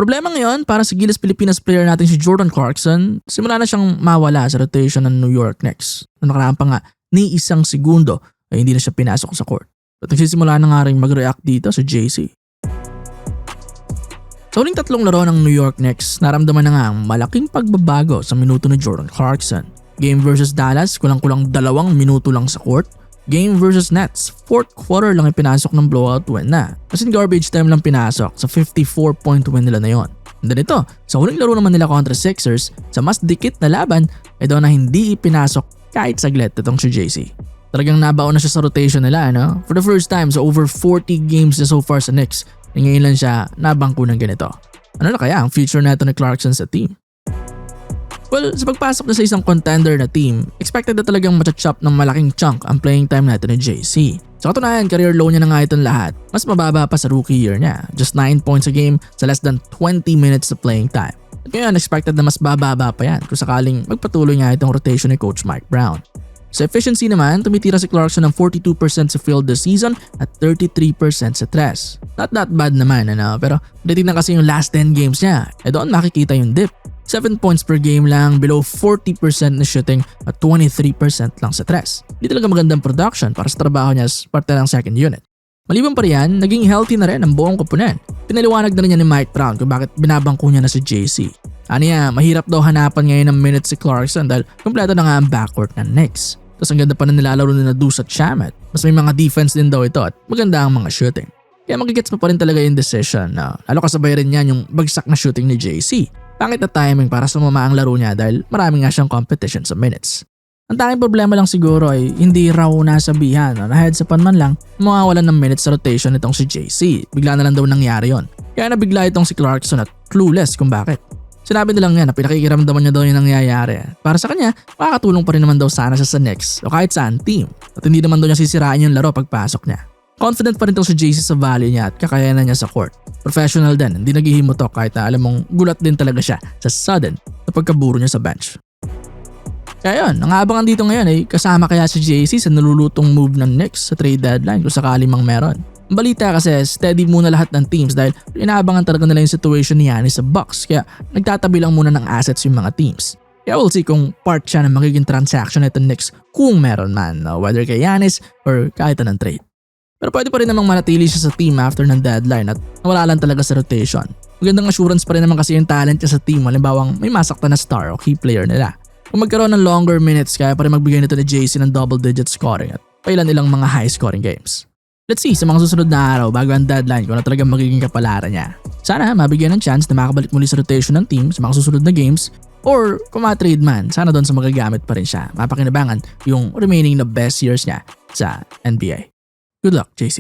Problema ngayon para sa Gilas Pilipinas player natin si Jordan Clarkson, simula na siyang mawala sa rotation ng New York Knicks. Noong nakaraan pa nga, ni isang segundo ay hindi na siya pinasok sa court. At nagsisimula na nga rin mag-react dito sa JC. Sa huling tatlong laro ng New York Knicks, naramdaman na nga ang malaking pagbabago sa minuto ni Jordan Clarkson. Game versus Dallas, kulang-kulang 2 minuto lang sa court. Game versus Nets, 4th quarter lang ipinasok ng blowout win na. As in garbage time lang pinasok sa 54-point win nila na yon. And then ito, sa huling laro naman nila kontra Sixers, sa mas dikit na laban, ay doon na hindi ipinasok kahit saglit itong si JC. Talagang nabaon na siya sa rotation nila, no? For the first time sa over 40 games na so far sa Knicks, ngayon lang siya nabangko ng ganito. Ano na kaya ang future nato ni Clarkson sa team? Well, sa pagpasok na sa isang contender na team, expected na talagang matcha-chop ng malaking chunk ang playing time natin ni JC. Sa katunayan, career low niya na nga itong lahat. Mas mababa pa sa rookie year niya. Just 9 points a game sa less than 20 minutes of playing time. At ngayon, expected na mas bababa pa yan kung sakaling magpatuloy nga itong rotation ni Coach Mike Brown. Sa efficiency naman, tumitira si Clarkson ng 42% sa field this season at 33% sa tres. Not that bad naman, pero titignan kasi yung last 10 games niya. Doon makikita yung dip. 7 points per game lang, below 40% na shooting at 23% lang sa tres. Hindi talaga magandang production para sa trabaho niya as parte ng second unit. Maliban pa riyan, naging healthy na rin ang buong koponan. Pinaliwanag na rin niya ni Mike Brown kung bakit binabangko niya na si JC. Aniya, mahirap daw hanapan ngayon ng minutes si Clarkson dahil kumpleto na nga ang backcourt ng Knicks. Tapos ang ganda pa na nilalaro nila Deuce at Shamet. Mas may mga defense din daw ito at maganda ang mga shooting. Kaya magigets pa rin talaga yung decision na lalo kasabay rin yan yung bagsak na shooting ni JC. Pangit na timing para sumama ang laro niya dahil marami nga siyang competition sa minutes. Ang tanging problema lang siguro ay hindi raw nasabihan na headsapan man lang mawawalan ng minutes sa rotation itong si JC. Bigla na lang daw nangyari yon. Kaya nabigla itong si Clarkson at clueless kung bakit. Sinabi na lang niya na pinakikiramdaman niya daw yung nangyayari. Para sa kanya, makakatulong pa rin naman daw sana siya sa Knicks o kahit saan team. At hindi naman daw niya sisirain yung laro pagpasok niya. Confident pa rin itong si JC sa value niya at kakayanan niya sa court. Professional din, hindi naghihimutok kahit na alam mong gulat din talaga siya sa sudden na pagkaburo niya sa bench. Kaya yun, ang aabangan dito ngayon ay kasama kaya si JC sa nalulutong move ng Knicks sa trade deadline kung sakali mang meron. Ang balita kasi steady muna lahat ng teams dahil inaabangan talaga nila yung situation ni Giannis sa Bucks kaya nagtatabi lang muna ng assets yung mga teams. Kaya we'll see kung part siya ng magiging transaction nito Knicks kung meron man, whether kay Giannis or kahit anong trade. Pero pwede pa rin namang manatili siya sa team after ng deadline at nawala lang talaga sa rotation. Magandang assurance pa rin naman kasi yung talent niya sa team, halimbawang may masakta na star o key player nila. Kung magkaroon ng longer minutes, kaya pa rin magbigay nito ni JC ng double-digit scoring at pailan-ilang mga high-scoring games. Let's see sa mga susunod na araw bago ang deadline kung ano talagang magiging kapalaran niya. Sana mabigyan ng chance na makabalik muli sa rotation ng team sa mga susunod na games or kung ma-trade man, sana doon sa magagamit pa rin siya. Mapakinabangan yung remaining na best years niya sa NBA. Good luck, JC.